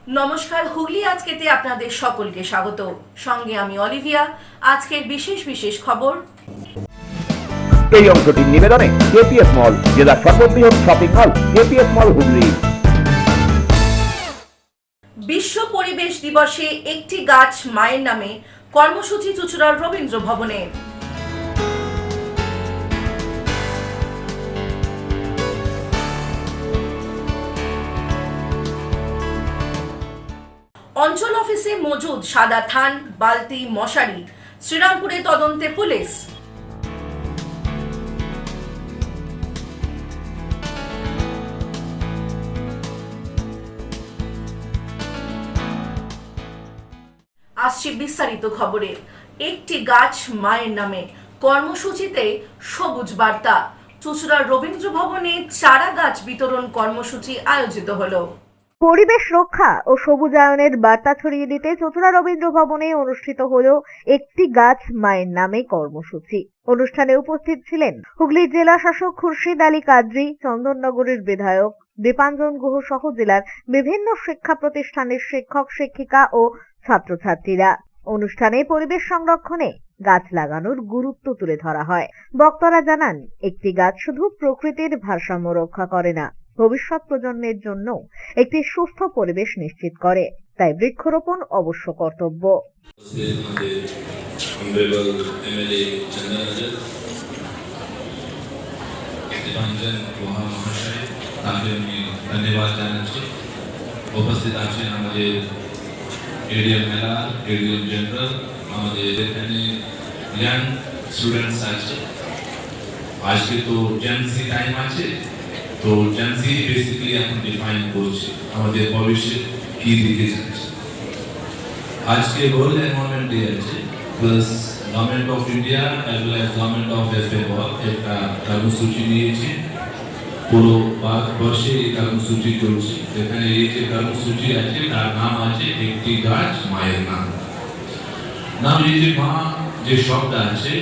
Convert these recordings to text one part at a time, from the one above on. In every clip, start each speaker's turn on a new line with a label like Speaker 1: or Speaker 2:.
Speaker 1: নমস্কার, হুগলি আজকেতে আপনাদের সকলকে স্বাগত। সঙ্গে আমি অলিভিয়া। আজকের বিশেষ খবর।
Speaker 2: এই অংশটির নিবেদনে কেপিএস মল, জেলার সর্ববৃহৎ শপিং মল কেপিএস মল হুগলি।
Speaker 1: বিশ্ব পরিবেশ দিবসে একটি গাছ মায়ের নামে কর্মসূচি চুঁচুড়ার রবীন্দ্র ভবনে। অঞ্চল অফিসে মজুদ সাদা থান, বালতি, মশারি। শ্রীরামপুরে তদন্তে পুলিশ। আসছি বিস্তারিত খবরে। একটি গাছ মায়ের নামে কর্মসূচিতে সবুজ বার্তা। চুঁচুড়ার রবীন্দ্র ভবনে চারা গাছ বিতরণ কর্মসূচি আয়োজিত হলো।
Speaker 3: পরিবেশ রক্ষা ও সবুজায়নের বার্তা ছড়িয়ে দিতে চুঁচুড়া রবীন্দ্র ভবনে অনুষ্ঠিত হলো একটি গাছ মায়ের নামে কর্মসূচি। অনুষ্ঠানে উপস্থিত ছিলেন হুগলি জেলা শাসক খুরশিদ আলী কাদরি, চন্দননগরের বিধায়ক দীপাঞ্জন গুহ সহ জেলার বিভিন্ন শিক্ষা প্রতিষ্ঠানের শিক্ষক শিক্ষিকা ও ছাত্রছাত্রীরা। অনুষ্ঠানে পরিবেশ সংরক্ষণে গাছ লাগানোর গুরুত্ব তুলে ধরা হয়। বক্তারা জানান, একটি গাছ শুধু প্রকৃতির ভারসাম্য রক্ষা করে না, ভবিষ্যৎ প্রজন্মের জন্য একটি সুস্থ পরিবেশ নিশ্চিত করে। তাই বৃক্ষরোপণ অবশ্য কর্তব্য।
Speaker 4: ধন্যবাদ জানাচ্ছি। উপস্থিত আছেন আমাদের এরিয়া মেলা, এরিয়া জেনারেল, আমাদের এখানে ইয়াং স্টুডেন্টস আছে। আজকে তো জেনজি টাইম আছে, তো জেনজি বেসিক্যালি এখন ডিফাইন করছে আমাদের ভবিষ্যৎ কি দিকে যাচ্ছে। আজকে ওয়ার্ল্ড এনভায়রনমেন্ট ডে আছে, plus government of India as well as government of West Bengal একটা কর্মসূচি নিয়েছে। পুরো ভারতবর্ষে এই কর্মসূচি চলছে। এখানে এই যে কর্মসূচি আছে তার নাম আছে একটি গাছ মায়ের নাম। এই যে মা যে শব্দ আছে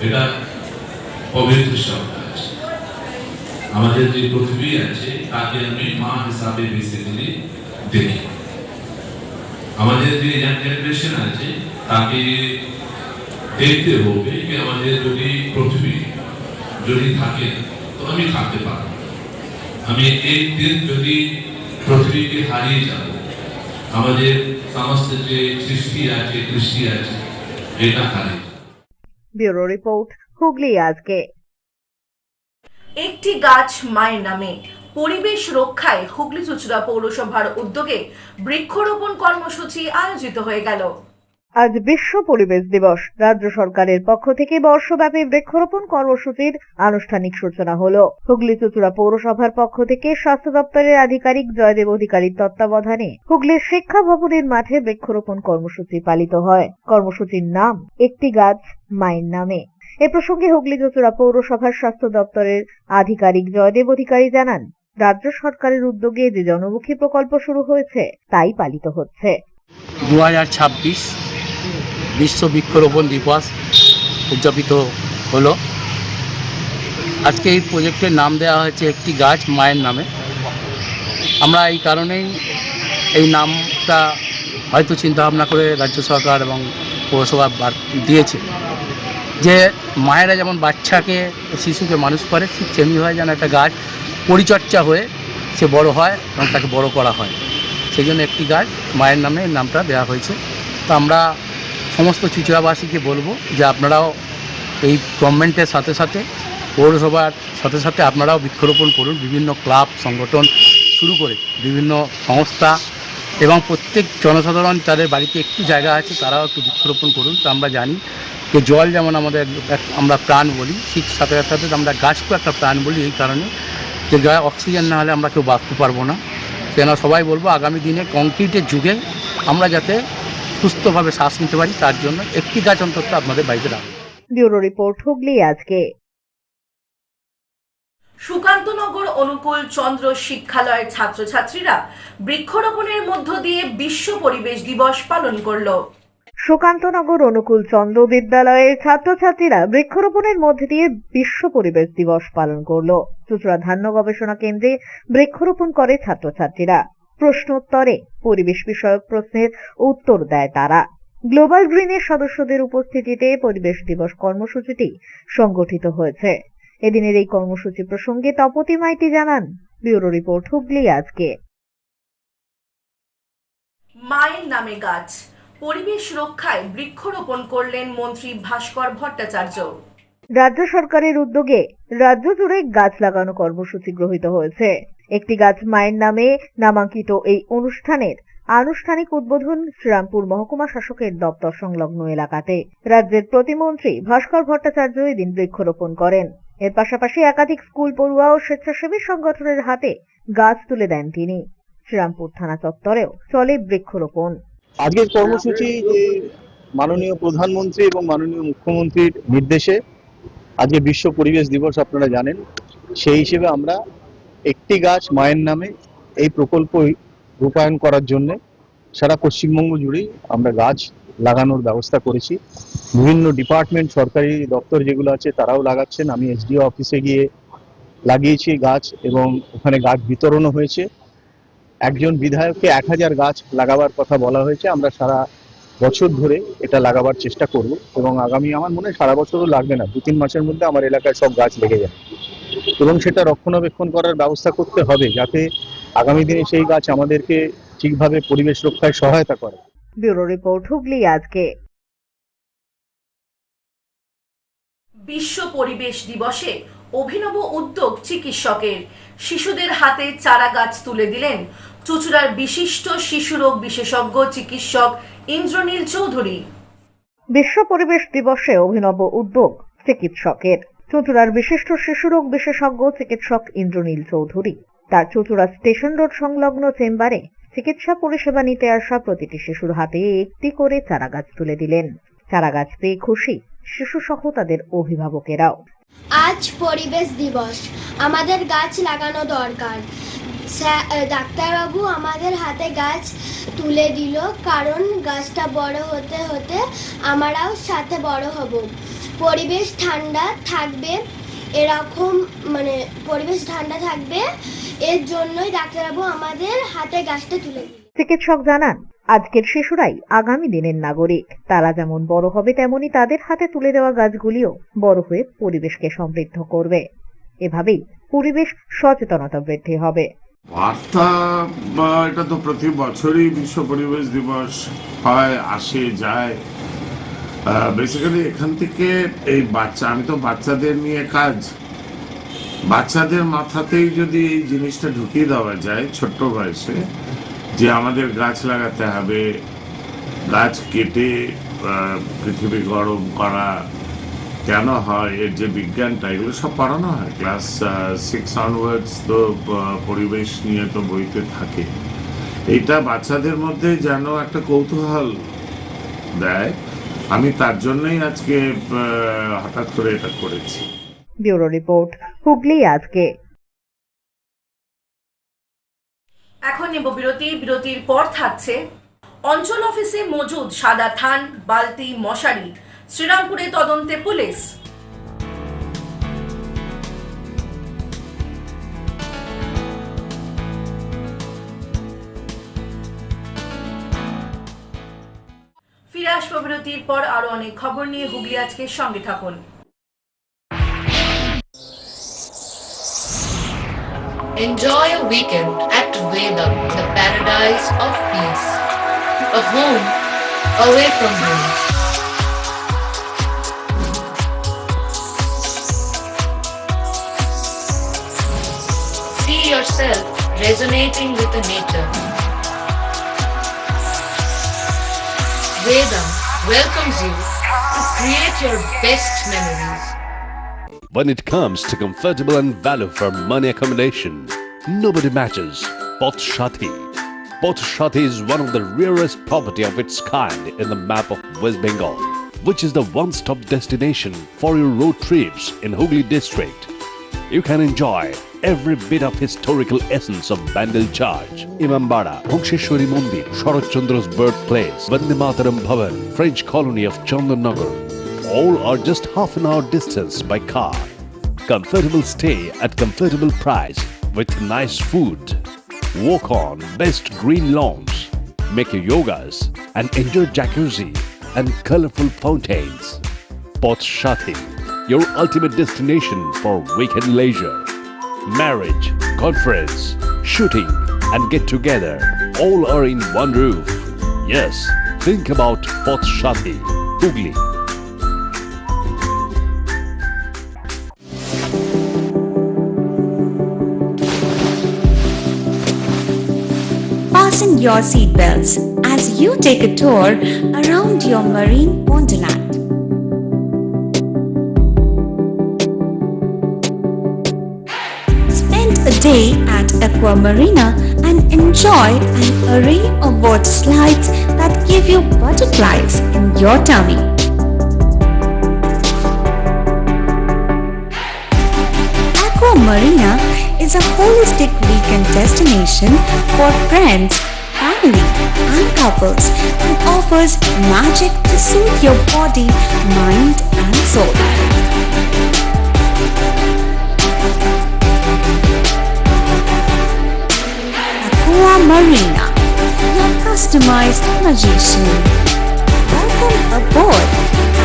Speaker 4: এটা পবিত্র শব্দ আছে। আমাদের যে পৃথিবী আছে তাকে আমি মা হিসাবে বেসিক্যালি দেখি। আমাদের যে ইয়াং জেনারেশন আছে তাকে দেখতে হবে যে আমাদের যদি পৃথিবী যদি থাকে তো আমি থাকতে পারবো। আমি একদিন যদি পৃথিবীকে হারিয়ে যাব, আমাদের সমস্ত যে সৃষ্টি আছে, কৃষ্টি আছে, এটা হারিয়ে যাবে।
Speaker 3: ব্যুরো রিপোর্ট, হুগলি আজকে।
Speaker 1: একটি গাছ মায়ের নামে পরিবেশ রক্ষায় হুগলি চুঁচুড়া পৌরসভার উদ্যোগে বৃক্ষরোপণ কর্মসূচি আয়োজিত হয়ে গেল।
Speaker 3: আজ বিশ্ব পরিবেশ দিবস। রাজ্য সরকারের পক্ষ থেকে বর্ষব্যাপী বৃক্ষরোপণ কর্মসূচির আনুষ্ঠানিক সূচনা হলো। হুগলি চুঁচুড়া পৌরসভার পক্ষ থেকে স্বাস্থ্য দপ্তরের আধিকারিক জয়দেব অধিকারীর তত্ত্বাবধানে হুগলির শিক্ষা ভবনের মাঠে বৃক্ষরোপণ কর্মসূচি পালিত হয়। কর্মসূচির নাম একটি গাছ মায়ের নামে। এ প্রসঙ্গে হুগলি চুঁচুড়া পৌরসভার স্বাস্থ্য দপ্তরের আধিকারিক জয়দেব অধিকারী জানান, রাজ্য সরকারের উদ্যোগে যে জনমুখী প্রকল্প শুরু হয়েছে তাই পালিত হচ্ছে।
Speaker 5: 2026 বিশ্ব বৃক্ষরোপণ দিবস উদযাপিত হলো। আজকে এই প্রজেক্টের নাম দেওয়া হয়েছে একটি গাছ মায়ের নামে। আমরা এই কারণেই এই নামটা হয়তো চিন্তাভাবনা করে রাজ্য সরকার এবং পৌরসভা দিয়েছে যে মায়েরা যেমন বাচ্চাকে, শিশুকে মানুষ করে, ঠিক তেমনি হয় যেন একটা গাছ পরিচর্যা হয়ে সে বড় হয় এবং তাকে বড় করা হয়। সেই জন্য একটি গাছ মায়ের নামে নামটা দেওয়া হয়েছে। তো আমরা সমস্ত চুঁচুড়াবাসীকে বলবো যে আপনারাও এই গভর্নমেন্টের সাথে সাথে, পৌরসভার সাথে সাথে আপনারাও বৃক্ষরোপণ করুন। বিভিন্ন ক্লাব, সংগঠন শুরু করে বিভিন্ন সংস্থা এবং প্রত্যেক জনসাধারণ তাদের বাড়িতে একটু জায়গা আছে তারাও একটু বৃক্ষরোপণ করুন। তো আমরা জানি যে জল যেমন আমাদের আমরা প্রাণ বলি, ঠিক সাথে সাথে আমরা গাছকেও একটা প্রাণ বলি, এই কারণে যে অক্সিজেন না হলে আমরা কেউ বাঁচতে পারবো না। কেন সবাই বলবো আগামী দিনে কংক্রিটের যুগে আমরা যাতে সুস্থভাবে শ্বাস নিতে পারি, তার জন্য একটি গাছ অন্তত আপনাদের বাড়িতে রাখুন।
Speaker 3: ব্যুরো রিপোর্ট, হুগলি আজকে।
Speaker 1: সুকান্তনগর অনুকূল চন্দ্র শিক্ষালয়ের ছাত্রছাত্রীরা বৃক্ষরোপণের মধ্য দিয়ে বিশ্ব পরিবেশ দিবস পালন করল।
Speaker 3: সুকান্তনগর অনুকূল চন্দ্র বিদ্যালয়ের ছাত্রছাত্রীরা বৃক্ষরোপণের মধ্যে দিয়ে বিশ্ব পরিবেশ দিবস পালন করলো। চুঁচুড়া ধান্য গবেষণা কেন্দ্রে বৃক্ষরোপণ করে ছাত্রছাত্রীরা। প্রশ্নোত্তরে পরিবেশ বিষয়ক প্রশ্নের উত্তর দেয় তারা। গ্লোবাল গ্রিনের সদস্যদের উপস্থিতিতে পরিবেশ দিবস কর্মসূচিটি সংগঠিত হয়েছে। এদিনের এই কর্মসূচি প্রসঙ্গে তপতি মাইতি জানান, ব্যুরো রিপোর্ট, হুগলি আজকে।
Speaker 1: মায়ের নামে গাছ, পরিবেশ রক্ষায় বৃক্ষরোপণ করলেন মন্ত্রী ভাস্কর ভট্টাচার্য।
Speaker 3: রাজ্য সরকারের উদ্যোগে রাজ্য জুড়ে গাছ লাগানো কর্মসূচি গৃহীত হয়েছে। একটি গাছ মায়ের নামে নামাঙ্কিত এই অনুষ্ঠানের আনুষ্ঠানিক উদ্বোধন শ্রীরামপুর মহকুমা শাসকের দপ্তর সংলগ্ন এলাকাতে রাজ্যের প্রতিমন্ত্রী ভাস্কর ভট্টাচার্য এদিন বৃক্ষরোপণ করেন। এর পাশাপাশি একাধিক স্কুল পড়ুয়া ও স্বেচ্ছাসেবী সংগঠনের হাতে গাছ তুলে দেন তিনি। শ্রীরামপুর থানা চত্বরেও চলে বৃক্ষরোপণ।
Speaker 6: আজকের কর্মসূচি যে মাননীয় প্রধানমন্ত্রী এবং মাননীয় মুখ্যমন্ত্রীর নির্দেশে আজকে বিশ্ব পরিবেশ দিবস আপনারা জানেন, সেই হিসেবে আমরা একটি গাছ মায়ের নামে এই প্রকল্প রূপায়ণ করার জন্য সারা পশ্চিমবঙ্গ জুড়েই আমরা গাছ লাগানোর ব্যবস্থা করেছি। বিভিন্ন ডিপার্টমেন্ট, সরকারি দপ্তর যেগুলো আছে তারাও লাগাচ্ছেন। আমি এসডিও অফিসে গিয়ে লাগিয়েছি গাছ এবং ওখানে গাছ বিতরণও হয়েছে। একজন বিধায়ককে 1000 গাছ লাগাবার কথা বলা হয়েছে। আমরা সারা বছর ধরে এটা লাগাবার চেষ্টা করব এবং আগামী, আমার মনে হয় সারা বছরও লাগবে না, 2-3 মাসের মধ্যে আমার এলাকায় সব গাছ লেগে যাবে এবং সেটা রক্ষণাবেক্ষণ করার ব্যবস্থা করতে হবে যাতে আগামী দিনে সেই গাছ আমাদেরকে ঠিকভাবে পরিবেশ রক্ষায় সহায়তা করে।
Speaker 3: ব্যুরো রিপোর্ট, হুগলি আজকে।
Speaker 1: বিশ্ব পরিবেশ দিবসে অভিনব উদ্যোগ চিকিৎসকের, শিশুদের হাতে চারা গাছ তুলে দিলেন চুঁচুড়ার বিশিষ্ট শিশুরোগ বিশেষজ্ঞ চিকিৎসক ইন্দ্রনীল চৌধুরী।
Speaker 3: বিশ্ব পরিবেশ দিবসে অভিনব উদ্যোগ চিকিৎসকের। চুঁচুড়ার বিশিষ্ট শিশুরোগ বিশেষজ্ঞ চিকিৎসক ইন্দ্রনীল চৌধুরী তার চুঁচুড়া স্টেশন রোড সংলগ্ন চেম্বারে চিকিৎসা পরিষেবা নিতে আসা প্রতিটি শিশুর হাতে একটি করে চারা গাছ তুলে দিলেন। চারা গাছ পেয়ে খুশি শিশু সহ তাদের অভিভাবকেরাও।
Speaker 7: আজ পরিবেশ দিবস, আমাদের গাছ লাগানো দরকার। ডাক্তারবাবু আমাদের হাতে গাছ তুলে দিল, কারণ গাছটা বড় হতে হতে আমরাও সাথে বড় হব। পরিবেশ ঠান্ডা থাকবে, এরকম পরিবেশ ঠান্ডা থাকবে, এর জন্যই ডাক্তারবাবু আমাদের হাতে গাছটা তুলে দিল।
Speaker 3: চিকিৎসক জানান, আজকের শিশুরাই আগামী দিনের নাগরিক। তারা যেমন বড় হবে তেমনি তাদের হাতে তুলে দেওয়া গাছগুলিও বড় হয়ে পরিবেশকে সমৃদ্ধ করবে। এভাবেই পরিবেশ সচেতনতা বৃদ্ধি হবে।
Speaker 8: বার্তা বা এটা তো প্রতি বছরই বিশ্ব পরিবেশ দিবস হয়, আসে যায়। বেসিক্যালি এখান থেকে এই আমি তো বাচ্চাদের নিয়ে কাজ, বাচ্চাদের মাথাতেই যদি এই জিনিসটা ঢুকিয়ে দেওয়া যায় ছোট্ট বয়সে যে আমাদের গাছ লাগাতে হবে, গাছ কেটে পৃথিবী গরম করা কেন হয়, এর যে বিজ্ঞানটা, এগুলো সব পড়ানো হয় ক্লাস 6 অনওয়ার্ডস। তো পরিবেশ নিয়ে তো বইতে থাকে। এটা বাচ্চাদের মধ্যে যেন একটা কৌতূহল দেয়, আমি তার জন্যই আজকে হঠাৎ করে এটা করেছি।
Speaker 3: ব্যুরো রিপোর্ট, হুগলি আজকে।
Speaker 1: এখন নেব বিরতি। বিরতির পর থাকছে অঞ্চল অফিসে মজুদ সাদা থান, বালতি, মশারি, শ্রীরামপুরে তদন্তে পুলিশ। ফিরে আসবো বিরতির পর আরো অনেক খবর নিয়ে। হুগলি আজকে সঙ্গে থাকুন।
Speaker 9: Enjoy a weekend at Vedam, the paradise of peace. A home away from home. See yourself resonating with the nature. Vedam welcomes you to create your best memories.
Speaker 10: When it comes to comfortable and value for money accommodation, nobody matches Poth Shati. Poth Shati is one of the rarest property of its kind in the map of West Bengal, which is the one-stop destination for your road trips in Hooghly district. You can enjoy every bit of historical essence of Bandel Church, Imambara, Bongsheshwari Mandir, Sharat Chandra's birthplace, Vande Mataram Bhavan, French colony of Chandannagar. All are just half an hour distance by car. Comfortable stay at comfortable price with nice food. walk on best green lawns, make your yogas, and enjoy jacuzzi and colorful fountains. Potshati, your ultimate destination for weekend leisure. Marriage, conference, shooting, and get together all are in one roof. Yes, think about Potshati, Hooghly.
Speaker 11: Fasten your seatbelts as you take a tour around your marine wonderland. Spend a day at Aqua Marina and enjoy an array of water slides that give you butterflies in your tummy. Aqua Marina is a holistic weekend destination for friends, family, and couples and offers magic to soothe your body, mind, and soul. Aqua Marina, your customized magician. Welcome aboard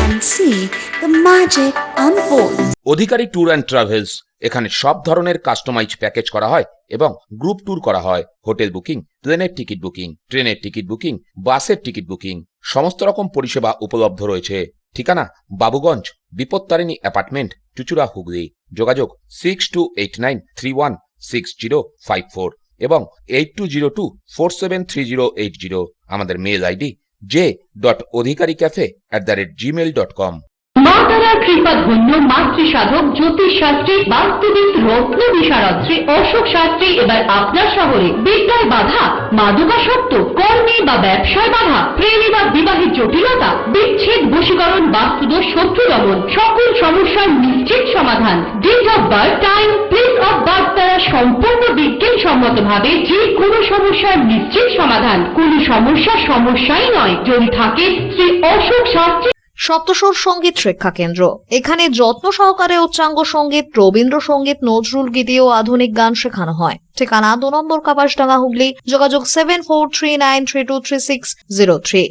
Speaker 11: and see the magic unfold.
Speaker 12: Adhikari tour and travels এখানে সব ধরনের customise package করা হয় এবং group tour করা হয়। Hotel booking, প্লেনের ticket booking, ট্রেনের টিকিট বুকিং, বাসের টিকিট বুকিং, সমস্ত রকম পরিষেবা উপলব্ধ রয়েছে। ঠিকানা বাবুগঞ্জ, বিপত্তারিণী অ্যাপার্টমেন্ট, চুচুড়া, হুগলি। যোগাযোগ 6289316054 এবং 8202473080। আমাদের মেল আইডি j.odhikaricafe@gmail.com।
Speaker 13: মা তারার কৃপা ধন্য মাতৃ সাধক জ্যোতিষ শাস্ত্রী, বাস্তুবিদ, রত্ন বিশারদ্রী অশোক শাস্ত্রী এবার আপনার শহরে। বিদ্যায় বাধা, মাদকাসক্ত, কর্মে বা ব্যবসায় বাধা, প্রেমে বা বিবাহের জটিলতা, বিচ্ছেদ, বশীকরণ, বাস্তুদোষ, শত্রু দমন, সকল সমস্যার নিশ্চিত সমাধান। Date of birth, time, place of birth দ্বারা সম্পূর্ণ বিজ্ঞানসম্মত ভাবে যে কোনো সমস্যার নিশ্চিত সমাধান। কোনো সমস্যাই নয় যদি থাকে শ্রী অশোক শাস্ত্রী।
Speaker 14: সপ্তস্বর সঙ্গীত শিক্ষা কেন্দ্র। এখানে যত্ন সহকারে উচ্চাঙ্গ সঙ্গীত, রবীন্দ্রসঙ্গীত, নজরুল গীতি ও আধুনিক গান শেখানো হয়। ঠিকানা 2 নম্বর কাপাসডাঙ্গা, হুগলি। যোগাযোগ 7439323603।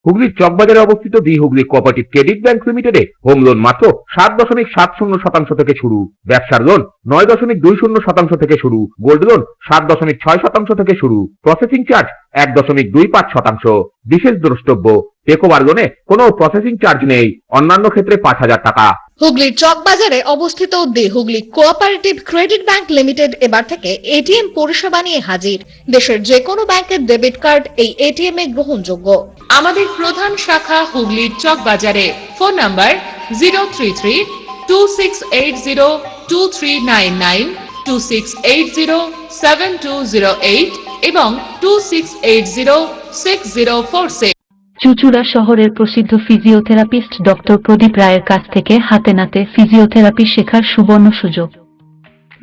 Speaker 2: হুগলির চকবাজারে অবস্থিত the Hooghly cooperative credit bank লিমিটেডে হোম লোন মাত্র 7.70% থেকে শুরু। ব্যবসার লোন 9.20% থেকে শুরু। গোল্ড লোন 7.6% থেকে শুরু। Processing charge 1.25%। বিশেষ দ্রষ্টব্য, টেকওভার লোনে কোনো প্রসেসিং চার্জ নেই। অন্যান্য ক্ষেত্রে 5,000 টাকা।
Speaker 14: হুগলির চকবাজারে অবস্থিত the Hooghly cooperative credit bank limited এবার থেকে এটিএম পরিষেবা নিয়ে হাজির। দেশের যে কোনো ব্যাংকের ডেবিট কার্ড এই এটিএম এ গ্রহণযোগ্য।
Speaker 9: আমাদের প্রধান শাখা হুগলির চকবাজারে। ফোন নাম্বার 033-2680-2399, 2680-7208 এবং 2680-6046।
Speaker 15: চুচুড়া শহরের প্রসিদ্ধ ফিজিওথেরাপিস্ট ডক্টর প্রদীপ রায়ের কাছ থেকে হাতে নাতে ফিজিওথেরাপি শেখার সুবর্ণ সুযোগ।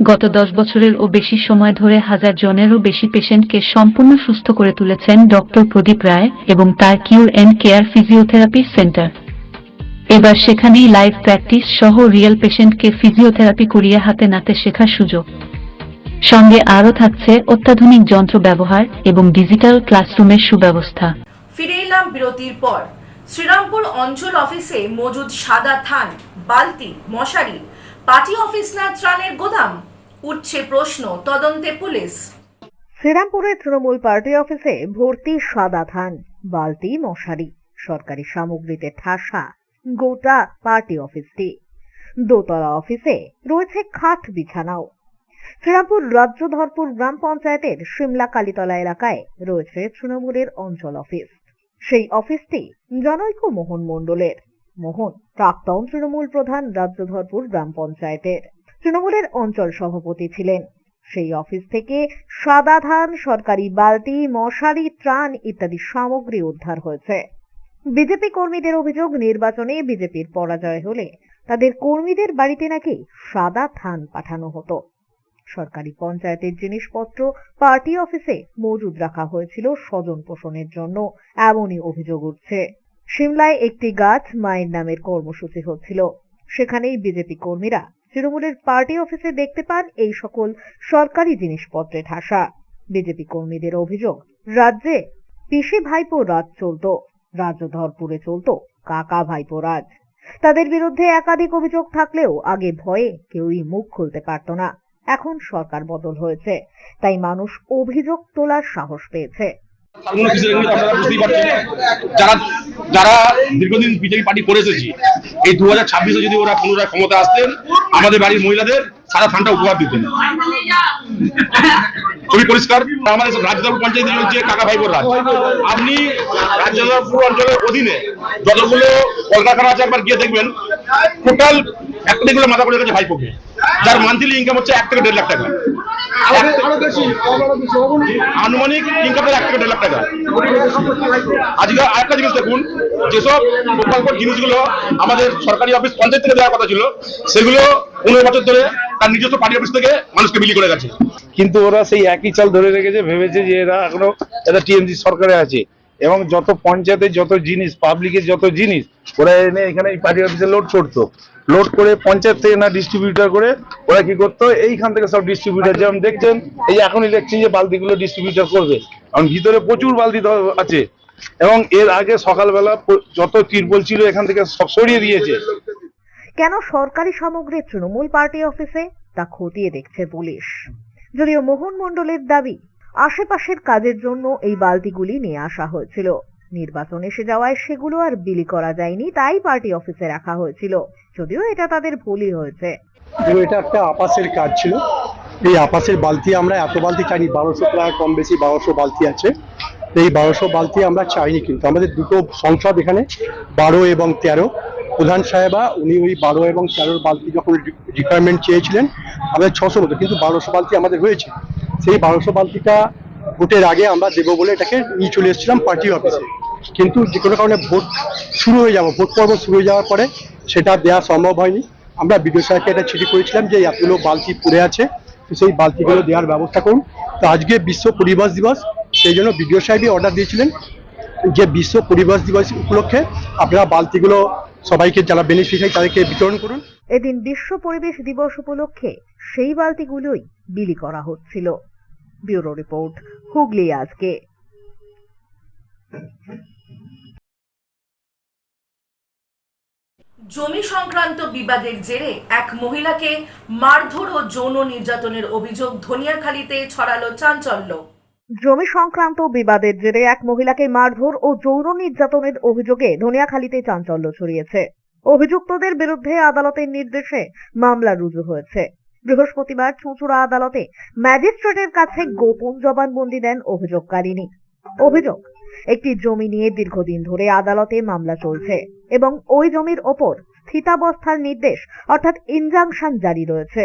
Speaker 15: গত 10 বছরের ও বেশি সময় ধরে 1000 জনেরও বেশি পেশেন্টকে সম্পূর্ণ সুস্থ করে তুলেছেন ডক্টর প্রদীপ রায় এবং তার কিউর এন্ড কেয়ার ফিজিওথেরাপি সেন্টার। এবার সেখানেই লাইভ প্র্যাকটিস সহ রিয়েল পেশেন্টকে ফিজিওথেরাপি করিয়ে হাতে নাতে শেখার সুযোগ। সঙ্গে আরও থাকছে অত্যাধুনিক যন্ত্র ব্যবহার এবং ডিজিটাল ক্লাসরুমের সুব্যবস্থা।
Speaker 1: ফিরে এলাম বিরতির পর। শ্রীরামপুর অঞ্চল অফিসে মজুদ সাদা থান, বালতি, মশারি, পার্টি অফিস না ত্রাণের গোদাম? উঠছে প্রশ্ন, তদন্তে পুলিশ।
Speaker 3: শ্রীরামপুরের তৃণমূল পার্টি অফিসে ভর্তি সাদা থান, বালতি, মশারি, সরকারি সামগ্রীতে ঠাসা গোটা পার্টি অফিসটি। দোতলা অফিসে রয়েছে খাট বিছানাও। শ্রীরামপুর রাজ্যধরপুর গ্রাম পঞ্চায়েতের সিমলা কালীতলা এলাকায় রয়েছে তৃণমূলের অঞ্চল অফিস। সেই অফিসটি জনৈক মোহন মণ্ডলের। মোহন প্রাক্তন তৃণমূল প্রধান, রাজ্যধরপুর গ্রাম পঞ্চায়েতের তৃণমূলের অঞ্চল সভাপতি ছিলেন। সেই অফিস থেকে সাদা ধান, সরকারি বালতি, মশারি, ত্রাণ ইত্যাদি সামগ্রী উদ্ধার হয়েছে। বিজেপি কর্মীদের অভিযোগ, নির্বাচনে বিজেপির পরাজয় হলে তাদের কর্মীদের বাড়িতে নাকি সাদা ধান পাঠানো হতো। সরকারি পঞ্চায়েতের জিনিসপত্র পার্টি অফিসে মজুদ রাখা হয়েছিল স্বজন পোষণের জন্য, এমনই অভিযোগ উঠছে। সিমলায় একটি গাছ মায়ের নামের কর্মসূচি হচ্ছিল। সেখানেই বিজেপি কর্মীরা তৃণমূলের পার্টি অফিসে দেখতে পান এই সকল সরকারি জিনিসপত্রে ঠাসা। বিজেপি কর্মীদের অভিযোগ, রাজ্যে পিসি ভাইপো রাজ চলত, রাজধরপুরে চলত কাকা ভাইপো রাজ। তাদের বিরুদ্ধে একাধিক অভিযোগ থাকলেও আগে ভয়ে কেউই মুখ খুলতে পারত না। এখন সরকার বদল হয়েছে, তাই মানুষ অভিযোগ তোলার সাহস পেয়েছে।
Speaker 16: যারা যারা দীর্ঘদিন বিজেপি পার্টি করে এসেছি, এই 2026-এ যদি ওরা পুনরায় ক্ষমতা আসতেন, আমাদের বাড়ির মহিলাদের সারা থানটা উপহার দিতেন। খুবই পরিষ্কার। আমাদের রাজধরপুর পঞ্চায়েতে চলছে কাকা ভাইপোর রাজ। আপনি রাজধরপুর অঞ্চলের অধীনে যতগুলো কলকারখানা আছে একবার গিয়ে দেখবেন, টোটাল একটা গুলো মাথা পড়ে গেছে ভাইপোকে, যার মান্থলি ইনকাম হচ্ছে 1 থেকে 1.5 লাখ টাকা। আনুমানিক ইনকাম 1 থেকে 1.5 লাখ টাকা। আজকে আরেকটা জিনিস দেখুন, যেসব প্রকল্প জিনিসগুলো আমাদের সরকারি অফিস পঞ্চায়েত থেকে দেওয়ার কথা ছিল, সেগুলো 15 বছর ধরে তার নিজস্ব পার্টি অফিস থেকে মানুষকে বিলি করে গেছে।
Speaker 6: কিন্তু ওরা সেই একই চাল ধরে রেখেছে, ভেবেছে যে এরা এখনো এটা টিএমসি সরকারে আছে এবং যত পঞ্চায়েতের যত জিনিস, পাবলিকের যত জিনিস ওরা এনে এখানে এই পার্টি অফিসে লোড করতো, লোড করে পঞ্চায়েত থেকে না ডিস্ট্রিবিউটার করে ওরা কি করতো, এইখান থেকে সব ডিস্ট্রিবিউটার, যেমন দেখছেন এই এখনই দেখছেন যে বালতিগুলো ডিস্ট্রিবিউটার করবে, কারণ ভিতরে প্রচুর বালতি আছে এবং এর আগে সকালবেলা যত তিরপল ছিল এখান থেকে সব সরিয়ে দিয়েছে।
Speaker 3: কেন সরকারি সামগ্রী তৃণমূল পার্টি অফিসে, তা খতিয়ে দেখছে পুলিশ। যদিও মোহন মণ্ডলের দাবি, আশেপাশের কাজের জন্য এই বালতিগুলি নিয়ে আসা হয়েছিল, নির্বাচন এসে যাওয়ায় সেগুলো আর বিলি করা যায়নি, তাই পার্টি অফিসে রাখা হয়েছিল। যদিও এটা তাদের ভুলই হয়েছে।
Speaker 17: এটা একটা আপাসের কাজ ছিল। এই আপাসের বালতি আমরা এত বালতি চাইনি, 1200 প্রায় কম বেশি 1200 বালতি আছে। এই 1200 বালতি আমরা চাইনি, কিন্তু আমাদের দুটো সংসদ এখানে 12 এবং 13, প্রধান সাহেবা উনি ওই 12 এবং 13 বালতি যখন রিকোয়ারমেন্ট চেয়েছিলেন, আমাদের 600 মতো, কিন্তু 1200 বালতি আমাদের হয়েছে। সেই 1200 বালতিটা ভোটের আগে আমরা দেবো বলে এটাকে নিয়ে চলে এসেছিলাম পার্টি অফিসে, কিন্তু যে কোনো কারণে ভোট পর্ব শুরু হয়ে যাওয়ার পরে সেটা দেওয়া সম্ভব হয়নি। আমরা বিডিও সাহেবকে এটা চিঠি করেছিলাম যে এতগুলো বালতি পড়ে আছে, তো সেই বালতিগুলো দেওয়ার ব্যবস্থা করুন। তো আজকে বিশ্ব পরিবেশ দিবস, সেই জন্য বিডিও সাহেবই অর্ডার দিয়েছিলেন যে বিশ্ব পরিবেশ দিবস উপলক্ষে আপনারা বালতিগুলো সবাইকে যারা বেনিফিশিয়ারি তাদেরকে বিতরণ করুন।
Speaker 3: এদিন বিশ্ব পরিবেশ দিবস উপলক্ষে সেই বালতিগুলোই বিলি করা হচ্ছিল। ব্যুরো রিপোর্ট, হুগলি আজকে।
Speaker 1: জমি সংক্রান্ত বিবাদের জেরে এক মহিলাকে মারধর ও যৌন নির্যাতনের অভিযোগ ধনিয়াখালীতে ছড়ালো চাঞ্চল্য।
Speaker 3: জমি সংক্রান্ত বিবাদের জেরে এক মহিলাকে মারধর ও যৌন নির্যাতনের অভিযোগে ধনিয়াখালীতে চাঞ্চল্য ছড়িয়েছে। অভিযুক্তদের বিরুদ্ধে আদালতের নির্দেশে মামলা রুজু হয়েছে। বৃহস্পতিবার চুঁচুড়া আদালতে ম্যাজিস্ট্রেটের কাছে গোপন জবানবন্দি দেন অভিযোগকারিনী। অভিযোগ, একটি জমি নিয়ে দীর্ঘদিন ধরে আদালতে মামলা চলছে এবং ওই জমির ওপর স্থিতাবস্থার নির্দেশ অর্থাৎ ইনজাংশন জারি রয়েছে।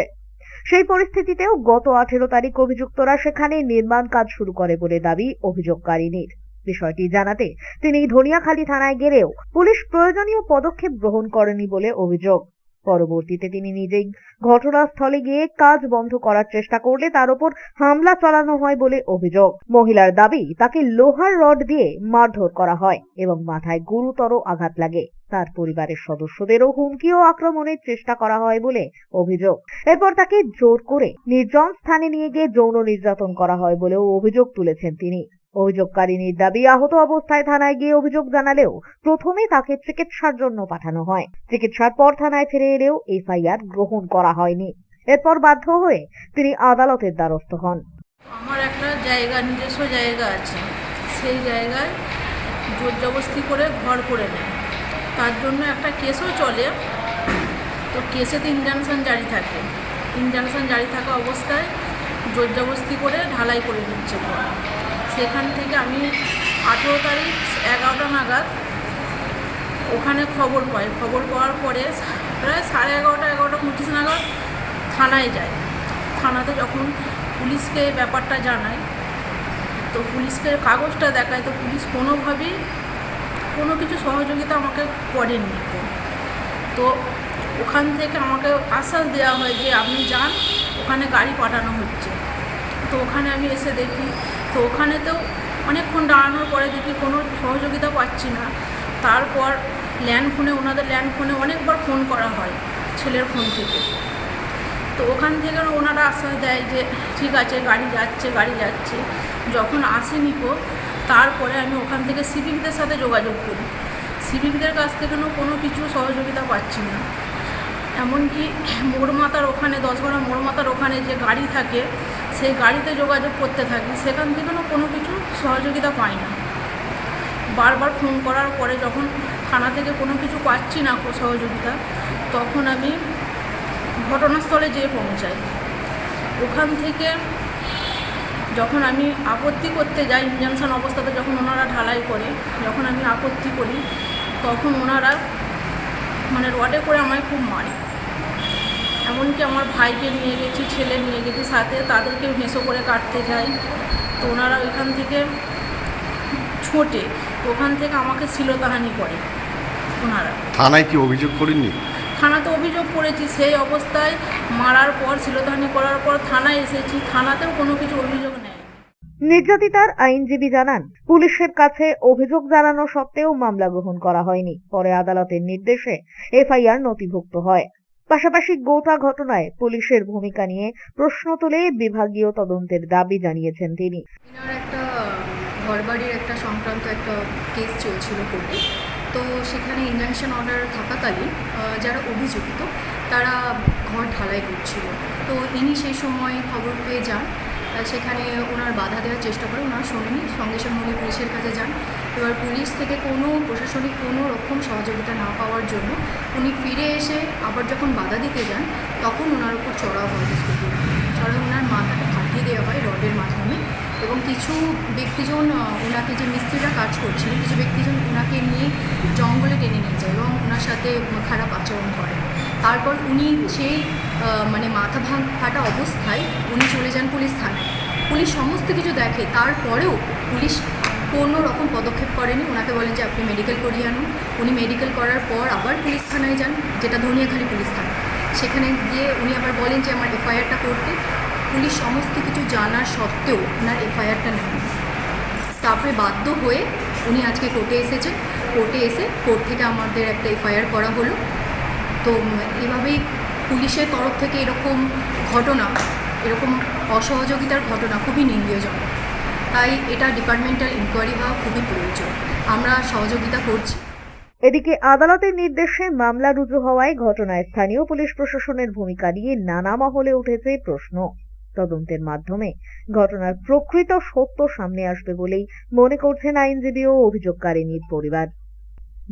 Speaker 3: সেই পরিস্থিতিতেও গত 18 তারিখ অভিযুক্তরা সেখানে নির্মাণ কাজ শুরু করে বলে দাবি অভিযোগকারিনীর। বিষয়টি জানাতে তিনি ধনিয়াখালী থানায় গেলেও পুলিশ প্রয়োজনীয় পদক্ষেপ গ্রহণ করেনি বলে অভিযোগ। পরবর্তীতে তিনি নিজেই ঘটনাস্থলে গিয়ে কাজ বন্ধ করার চেষ্টা করলে তার উপর হামলা চালানো হয় বলে অভিযোগ। মহিলার দাবি, তাকে লোহার রড দিয়ে মারধর করা হয় এবং মাথায় গুরুতর আঘাত লাগে। তার পরিবারের সদস্যদেরও হুমকি ও আক্রমণের চেষ্টা করা হয় বলে অভিযোগ। এরপর তাকে জোর করে নির্জন স্থানে নিয়ে গিয়ে যৌন নির্যাতন করা হয় বলেও অভিযোগ তুলেছেন তিনি। অভিযোগকারিনীর দাবি, আহত অবস্থায় থানায় গিয়ে অভিযোগ জানালেও প্রথমে তাকে চিকিৎসার জন্য পাঠানো হয়। চিকিৎসার পর থানায় ফিরে এলেও এফআইআর গ্রহণ করা হয়নি। এরপর বাধ্য হয়ে তিনি আদালতের দ্বারস্থ হন।
Speaker 18: আমার একটা জায়গা, নিজস্ব জায়গা আছে, সেই জায়গায় জোর জবরদস্তি করে ঘর করে নেয়। তার জন্য একটা কেসও চলে, তো কেসেতে ইনজাংশন জারি থাকে। ইনজাংশন জারি থাকা অবস্থায় জোর জবরদস্তি করে ঢালাই করে দিচ্ছে। সেখান থেকে আমি 18 তারিখ 11টা নাগাদ ওখানে খবর পাই। খবর পাওয়ার পরে প্রায় 11:30 নাগাদ থানায় যাই। থানাতে যখন পুলিশকে ব্যাপারটা জানাই, তো পুলিশকে কাগজটা দেখায়, তো পুলিশ কোনোভাবেই কোনো কিছু সহযোগিতা আমাকে করেননি। তো ওখান থেকে আমাকে আশ্বাস দেওয়া হয় যে আপনি যান, ওখানে গাড়ি পাঠানো হচ্ছে। তো ওখানে আমি এসে দেখি, তো ওখানেতেও অনেকক্ষণ দাঁড়ানোর পরে দেখি কোনো সহযোগিতা পাচ্ছি না। তারপর ওনাদের ল্যান্ড ফোনে অনেকবার ফোন করা হয় ছেলের ফোন থেকে। তো ওখান থেকে ওনারা আশ্বাস দেয় যে ঠিক আছে গাড়ি যাচ্ছে। যখন আসেনি তারপরে আমি ওখান থেকে সিভিকদের সাথে যোগাযোগ করি। সিভিকদের কাছ থেকে কোনো কিছু সহযোগিতা পাচ্ছি না। এমনকি মোড়মাতার ওখানে 10 গড়া মোড়মাতার ওখানে যে গাড়ি থাকে সেই গাড়িতে যোগাযোগ করতে থাকি, সেখান থেকে কোনো কিছু সহযোগিতা পাই না। বারবার ফোন করার পরে যখন থানা থেকে কোনো কিছু পাচ্ছি না সহযোগিতা, তখন আমি ঘটনাস্থলে যেয়ে পৌঁছাই। ওখান থেকে যখন আমি আপত্তি করতে যাই, ইনজাংশন অবস্থাতে যখন ওনারা ঢালাই করে, যখন আমি আপত্তি করি তখন ওনারা রডে করে আমায় খুব মারে। এমনকি আমার ভাইকে নিয়ে গেছি, ছেলে নিয়ে গেছি সাথে, তাদেরকে হেঁসো করে কাটতে যাই। তো ওনারা ওইখান থেকে ছোটে, ওখান থেকে আমাকে শ্লীলতাহানি করে ওনারা।
Speaker 19: থানায় কি অভিযোগ করেননি?
Speaker 18: থানাতে অভিযোগ করেছি, সেই অবস্থায় মারার পর শ্লীলতাহানি করার পর থানায় এসেছি, থানাতেও কোনো কিছু অভিযোগ নেই।
Speaker 3: নির্যাতিতার আইনজীবী জানান, পুলিশের কাছে অভিযোগ জানানো সত্ত্বেও মামলা গ্রহণ করা হয়নি। পরে আদালতের নির্দেশে এফআইআর নথিভুক্ত হয়। পাশাপাশি গোটা ঘটনায় পুলিশের ভূমিকা নিয়ে প্রশ্ন তুলে বিভাগীয় তদন্তের দাবি জানিয়েছেন তিনি।
Speaker 20: একটা ঘরবাড়ির একটা সংক্রান্ত একটা কেস চলছিল কোর্টে, তো সেখানে ইনজাংশন অর্ডার থাকাকালীন যারা অভিযুক্ত তারা ঘর ঢালাই করছিল। তো ইনি সেই সময় খবর পেয়ে যান, সেখানে ওনার বাধা দেওয়ার চেষ্টা করে, ওনারা শোনেনি, সঙ্গে সঙ্গে উনি পুলিশের কাছে যান। এবার পুলিশ থেকে কোনো প্রশাসনিক কোনো রকম সহযোগিতা না পাওয়ার জন্য উনি ফিরে এসে আবার যখন বাধা দিতে যান তখন ওনার উপর চড়াও হয়, ওনার মাথাটা ফাটিয়ে দেওয়া হয় রডের মাধ্যমে। এবং কিছু ব্যক্তিজন ওনাকে, যে মিস্ত্রিরা কাজ করছিলেন, কিছু ব্যক্তিজন ওনাকে নিয়ে জঙ্গলে টেনে নিয়ে যায় এবং ওনার সাথে খারাপ আচরণ করে। তারপর উনি সেই মাথা ফাটা অবস্থায় উনি চলে যান পুলিশ থানায়। পুলিশ সমস্ত কিছু দেখে, তারপরেও পুলিশ কোনো রকম পদক্ষেপ করেনি। ওনাকে বলেন যে আপনি মেডিকেল করিয়ে আনুন। উনি মেডিকেল করার পর আবার পুলিশ থানায় যান, যেটা ধনিয়াখালী পুলিশ থানা। সেখানে গিয়ে উনি আবার বলেন যে আমার এফআইআরটা করতে। পুলিশ সমস্ত কিছু জানার সত্ত্বেও ওনার এফআইআরটা নেন। তারপরে বাধ্য হয়ে উনি আজকে কোর্টে এসেছেন। কোর্টে এসে কোর্ট থেকে আমাদের একটা এফআইআর করা হলো। তো এভাবেই পুলিশের তরফ থেকে এরকম ঘটনা, এরকম অসহযোগিতার ঘটনা খুবই নিন্দনীয়জনক। তাই এটা ডিপার্টমেন্টাল ইনকোয়ারি হওয়া খুবই প্রয়োজন। আমরা সহযোগিতা করছি।
Speaker 3: এদিকে আদালতের নির্দেশে মামলা রুজু হওয়ায় ঘটনায় স্থানীয় পুলিশ প্রশাসনের ভূমিকা নিয়ে নানা মহলে উঠেছে প্রশ্ন। তদন্তের মাধ্যমে ঘটনার প্রকৃত সত্য সামনে আসবে বলেই মনে করছেন আইনজীবী ও অভিযোগকারিনীর পরিবার।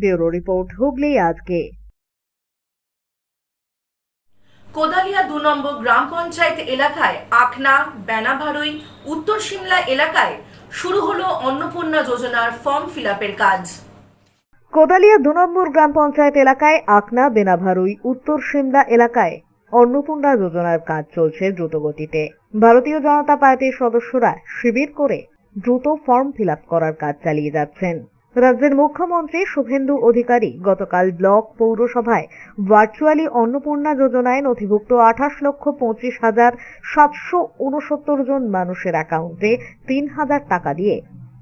Speaker 3: ব্যুরো রিপোর্ট, হুগলি আজকে।
Speaker 1: কোদালিয়া 2 নম্বর গ্রাম পঞ্চায়েত এলাকায় আখনা, বেনাভারুই, উত্তর সিমলা এলাকায় শুরু হলো অন্নপূর্ণা যোজনার ফর্ম ফিলআপের কাজ।
Speaker 3: কোদালিয়া 2 নম্বর গ্রাম পঞ্চায়েত এলাকায় আখনা, বেনাভারুই, উত্তর সিমলা এলাকায় অন্নপূর্ণা যোজনার কাজ চলছে দ্রুতগতিতে। ভারতীয় জনতা পার্টির সদস্যরা শিবির করে দ্রুত ফর্ম ফিলআপ করার কাজ চালিয়ে যাচ্ছেন। রাজ্যের মুখ্যমন্ত্রী শুভেন্দু অধিকারী গতকাল ব্লক পৌরসভায় ভার্চুয়ালি অন্নপূর্ণা যোজনায় নথিভুক্ত 28,25,769 জন মানুষের অ্যাকাউন্টে 3,000 টাকা দিয়ে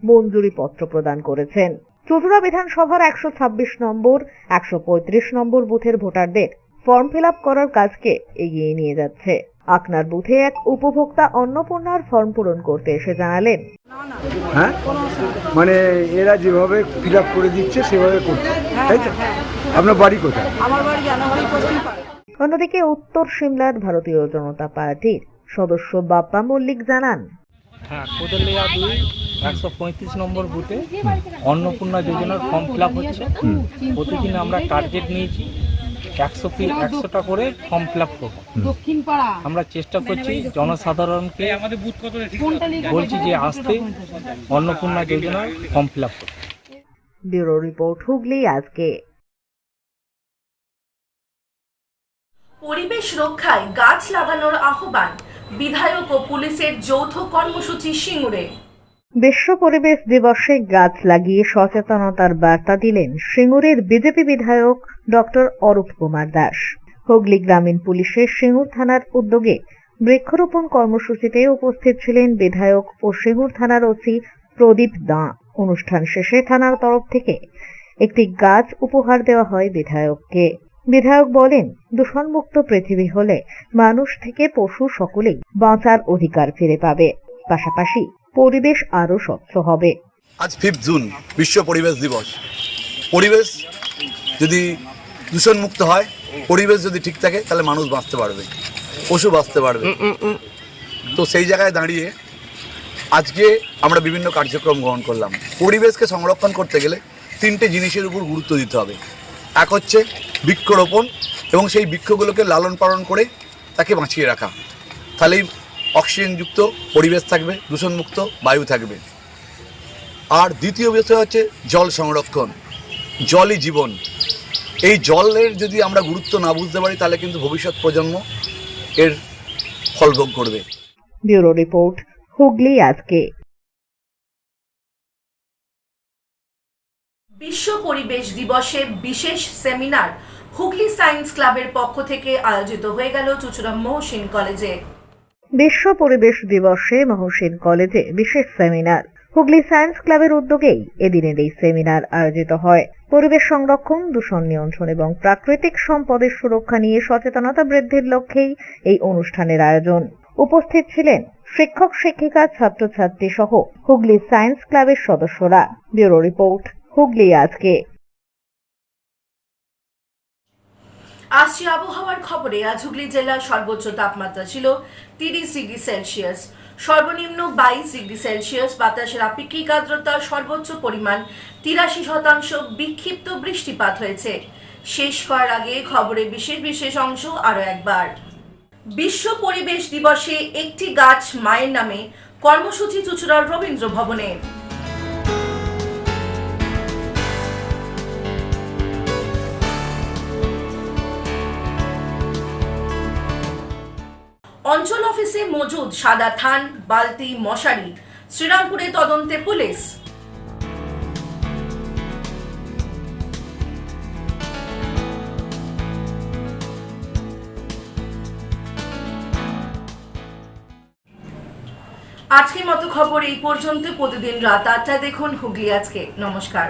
Speaker 3: মঞ্জুরি পত্র প্রদান করেছেন। চুঁচুড়া বিধানসভার 126 নম্বর, 135 নম্বর বুথের ভোটারদের ফর্ম ফিলআপ করার কাজকে এগিয়ে নিয়ে যাচ্ছে। আপনার বুথে এক উপভোক্তা অন্নপূর্ণার ফর্ম পূরণ করতে এসে জানালেন,
Speaker 21: হ্যাঁ এরা যেভাবে ফিল আপ করে দিচ্ছে সেভাবে করছে, তাই তো? আপনার বাড়ি কোথায়?
Speaker 22: আমার বাড়ি জানাবাড়ি পশ্চিমপাড়া।
Speaker 3: অন্যদিকে উত্তর সিমলার ভারতীয় জনতা পার্টির সদস্য বাপ্পা মল্লিক জানান,
Speaker 23: কোদালিয়া 2 135 নম্বর বুথে অন্নপূর্ণা যোজনার ফর্ম ফিল আপ হচ্ছে। প্রতিদিন আমরা টার্গেট নিয়েছি 100টা করে ফর্ম ফিল আপ করবো। আমরা চেষ্টা করছি জনসাধারণকে বলছি যে আসতে অন্নপূর্ণা যোজনার ফর্ম ফিল আপ করতে।
Speaker 3: ব্যুরো রিপোর্ট, হুগলি আজকে।
Speaker 1: পরিবেশ রক্ষায় গাছ লাগানোর আহ্বান, বিধায়ক ও পুলিশের যৌথ কর্মসূচি সিঙ্গুরে।
Speaker 3: বিশ্ব পরিবেশ দিবসে গাছ লাগিয়ে সচেতনতার বার্তা দিলেন সিঙ্গুরের বিজেপি বিধায়ক ডক্টর অরূপ কুমার দাস। হুগলি গ্রামীণ পুলিশের সিঙ্গুর থানার উদ্যোগে বৃক্ষরোপণ কর্মসূচিতে উপস্থিত ছিলেন বিধায়ক ও সিঙ্গুর থানার ওসি প্রদীপ দাঁ। অনুষ্ঠান শেষে থানার তরফ থেকে একটি গাছ উপহার দেওয়া হয় বিধায়ককে। বিধায়ক বলেন, দূষণমুক্ত পৃথিবী হলে মানুষ থেকে পশু সকলেই বাঁচার অধিকার ফিরে পাবে, পাশাপাশি পরিবেশ আরো স্বচ্ছ হবে।
Speaker 4: আজ 5 জুন বিশ্ব পরিবেশ দিবস। পরিবেশ যদি দূষণমুক্ত হয়, পরিবেশ যদি ঠিক থাকে, তাহলে মানুষ বাঁচতে পারবে, পশু বাঁচতে পারবে। তো সেই জায়গায় দাঁড়িয়ে আজকে আমরা বিভিন্ন কার্যক্রম গ্রহণ করলাম। পরিবেশকে সংরক্ষণ করতে গেলে 3টে জিনিসের উপর গুরুত্ব দিতে হবে। এক হচ্ছে বৃক্ষরোপণ, এবং সেই বৃক্ষগুলোকে লালন পালন করে তাকে বাঁচিয়ে রাখা, তাহলেই অক্সিজেনযুক্ত পরিবেশ থাকবে, দূষণমুক্ত বায়ু থাকবে। আর দ্বিতীয় বিষয় হচ্ছে জল সংরক্ষণ। জলই জীবন। এই জলের যদি আমরা গুরুত্ব না বুঝতে পারি, তাহলে কিন্তু ভবিষ্যৎ প্রজন্ম এর ফল ভোগ করবে।
Speaker 3: ব্যুরো রিপোর্ট, হুগলি আজকে।
Speaker 1: বিশ্ব পরিবেশ দিবসে বিশেষ সেমিনার হুগলি সায়েন্স ক্লাবের পক্ষ থেকে আয়োজিত হয়ে গেল চুঁচুড়া মহসিন কলেজে।
Speaker 3: বিশ্ব পরিবেশ দিবসে মহসিন কলেজে বিশেষ সেমিনার হুগলি সায়েন্স ক্লাবের উদ্যোগেই এদিনের এই সেমিনার আয়োজিত হয়। পরিবেশ সংরক্ষণ, দূষণ নিয়ন্ত্রণ এবং প্রাকৃতিক সম্পদের সুরক্ষা নিয়ে সচেতনতা বৃদ্ধির লক্ষ্যেই এই অনুষ্ঠানের আয়োজন। উপস্থিত ছিলেন শিক্ষক, শিক্ষিকা, ছাত্রছাত্রী সহ হুগলি সায়েন্স ক্লাবের সদস্যরা। ব্যুরো রিপোর্ট, হুগলি আজকে।
Speaker 1: আসছে আবহাওয়ার খবরে। আজ হুগলি জেলার সর্বোচ্চ তাপমাত্রা ছিল 30 ডিগ্রি সেলসিয়াস, সর্বনিম্ন 22 ডিগ্রি সেলসিয়াস। বাতাসের আপেক্ষিক আর্দ্রতা সর্বোচ্চ পরিমাণ 83%। বিক্ষিপ্ত বৃষ্টিপাত হয়েছে। শেষ করার আগে খবরের বিশেষ অংশ আরো একবার। বিশ্ব পরিবেশ দিবসে একটি গাছ মায়ের নামে কর্মসূচি চুঁচুড়ার রবীন্দ্র ভবনে। অঞ্চল অফিসে মজুদ সাদা থান, বালতি, মশারি। শ্রীরামপুরে তদন্তে পুলিশ। আজকের মতো খবর এই পর্যন্ত। প্রতিদিন রাত 8টায় দেখুন হুগলি আজকে। নমস্কার।